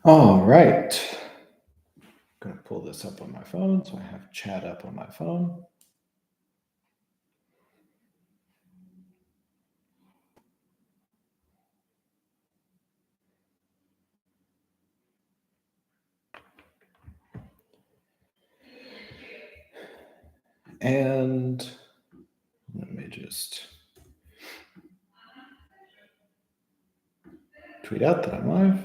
All right. I'm going to pull this up on my phone. So I have chat up on my phone. And let me just tweet out that I'm live.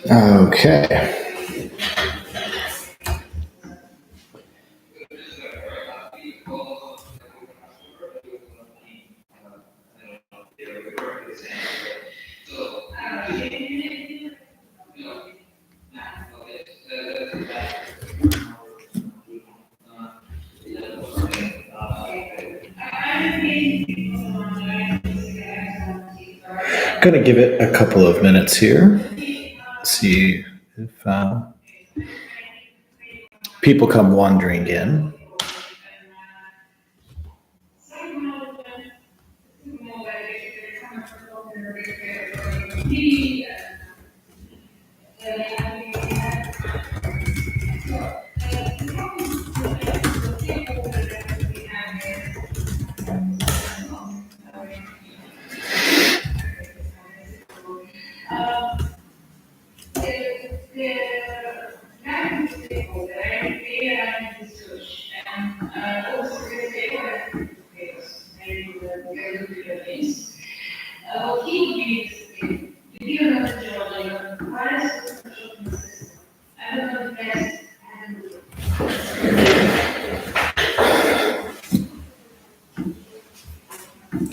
Okay. Going to give it a couple of minutes here. See if people come wandering in.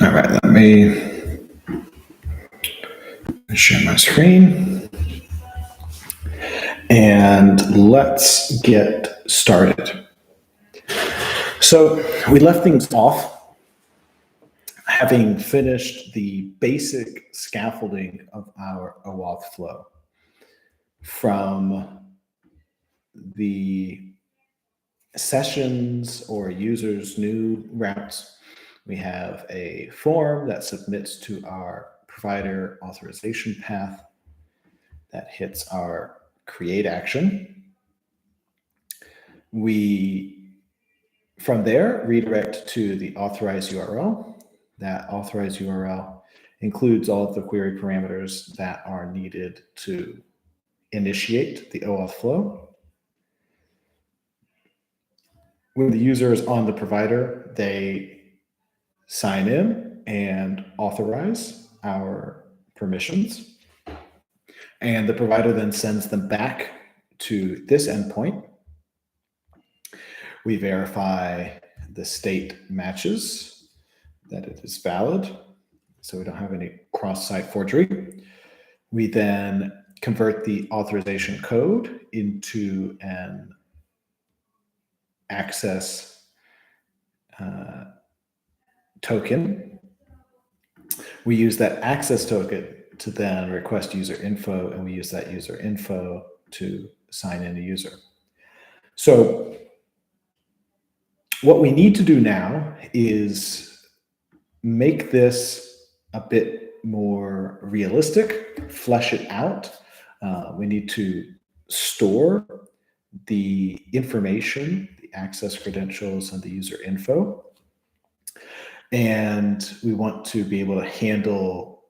All right, let me share my screen. And let's get started. So we left things off having finished the basic scaffolding of our OAuth flow from the sessions or users' new routes. We have a form that submits to our provider authorization path that hits our create action. We, from there, redirect to the authorized URL. That authorized URL includes all of the query parameters that are needed to initiate the OAuth flow. When the user is on the provider, they sign in and authorize our permissions. And the provider then sends them back to this endpoint. We verify the state matches, that it is valid, so we don't have any cross-site forgery. We then convert the authorization code into an access token. We use that access token to then request user info, and we use that user info to sign in a user. So what we need to do now is make this a bit more realistic, flesh it out. We need to store the information, the access credentials, and the user info. And we want to be able to handle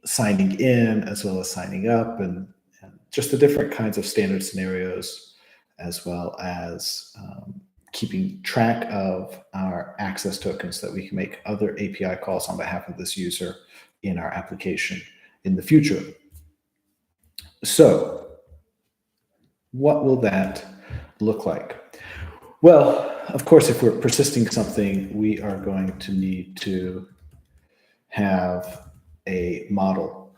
signing in as well as signing up and just the different kinds of standard scenarios, as well as keeping track of our access tokens so that we can make other API calls on behalf of this user in our application in the future. So what will that look like? Well, of course, if we're persisting something, we are going to need to have a model.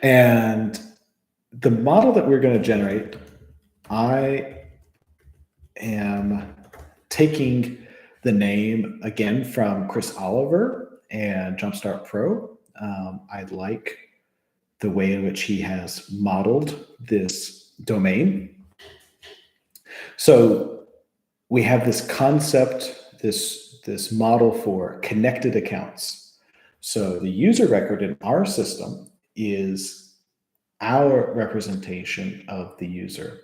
And the model that we're going to generate, I am taking the name again from Chris Oliver and Jumpstart Pro. I like the way in which he has modeled this domain. So we have this concept, this model for connected accounts. So the user record in our system is our representation of the user.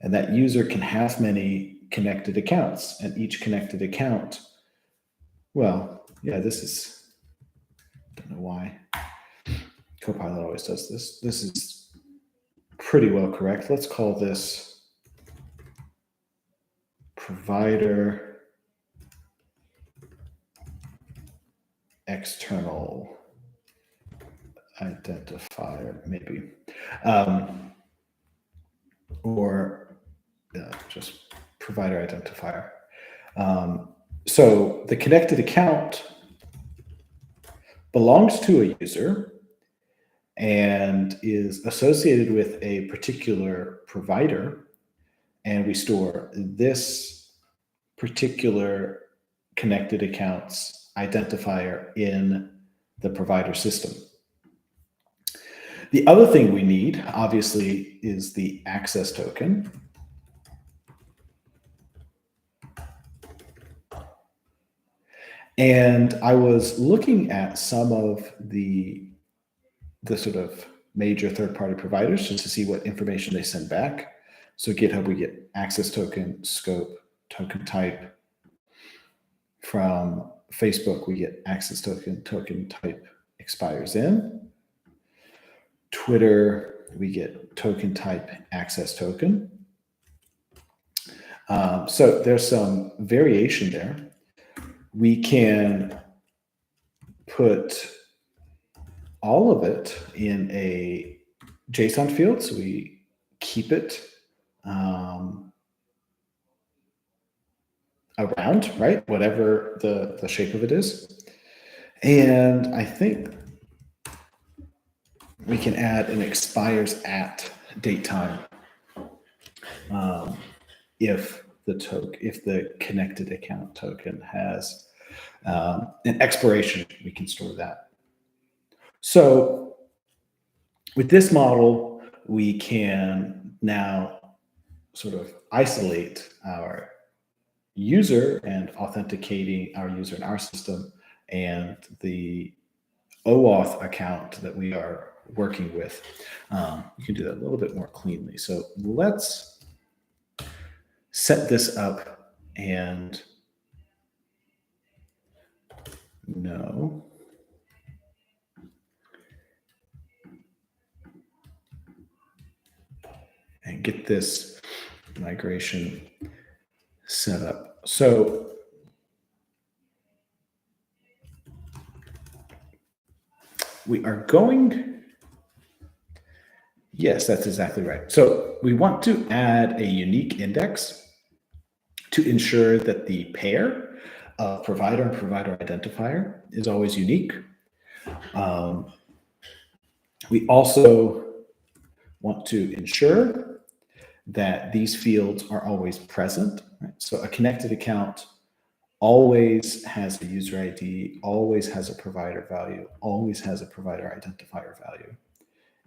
And that user can have many connected accounts, and each connected account, well, yeah, this is, I don't know why Copilot always does this. This is pretty well correct. Let's call this provider external identifier, maybe. Or just provider identifier. So the connected account belongs to a user and is associated with a particular provider, and we store this particular connected accounts identifier in the provider system. The other thing we need, obviously, is the access token. And I was looking at some of the sort of major third-party providers just to see what information they send back. So GitHub, we get access token, scope, token type. From Facebook, we get access token, token type expires in. Twitter, we get token type access token. So there's some variation there. We can put all of it in a JSON field, so we keep it around, right? Whatever the shape of it is. And I think we can add an expires at date time if the connected account token has an expiration, we can store that. So with this model, we can now sort of isolate our user and authenticating our user in our system and the OAuth account that we are working with. You can do that a little bit more cleanly. So let's set this up and and get this migration set up. So we are going, yes, that's exactly right. So we want to add a unique index to ensure that the pair of provider and provider identifier is always unique. We also want to ensure that these fields are always present. Right? So a connected account always has a user ID, always has a provider value, always has a provider identifier value.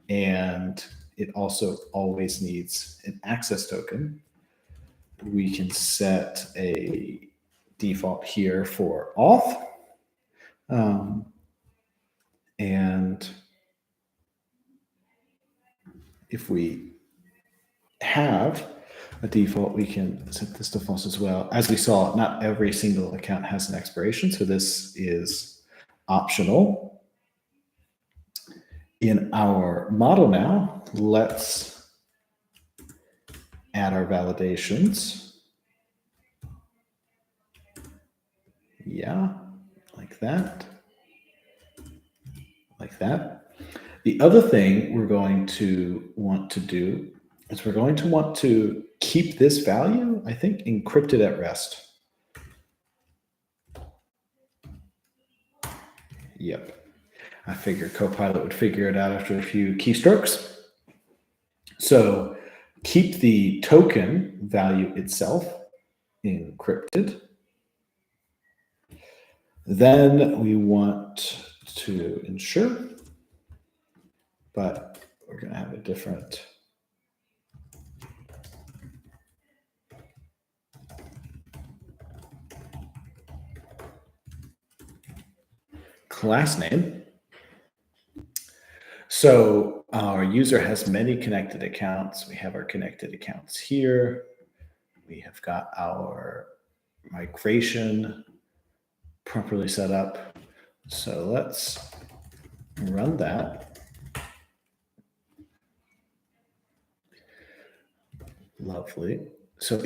And it also always needs an access token. We can set a default here for auth. And if we have a default, we can set this to false as well. As we saw, not every single account has an expiration, so this is optional. In our model now, let's add our validations. Yeah, like that. Like that. The other thing we're going to want to do is we're going to want to keep this value, I think, encrypted at rest. Yep. I figured Copilot would figure it out after a few keystrokes. So keep the token value itself encrypted. Then we want to ensure, but we're going to have a different class name. So our user has many connected accounts. We have our connected accounts here. We have got our migration properly set up. So let's run that. Lovely. So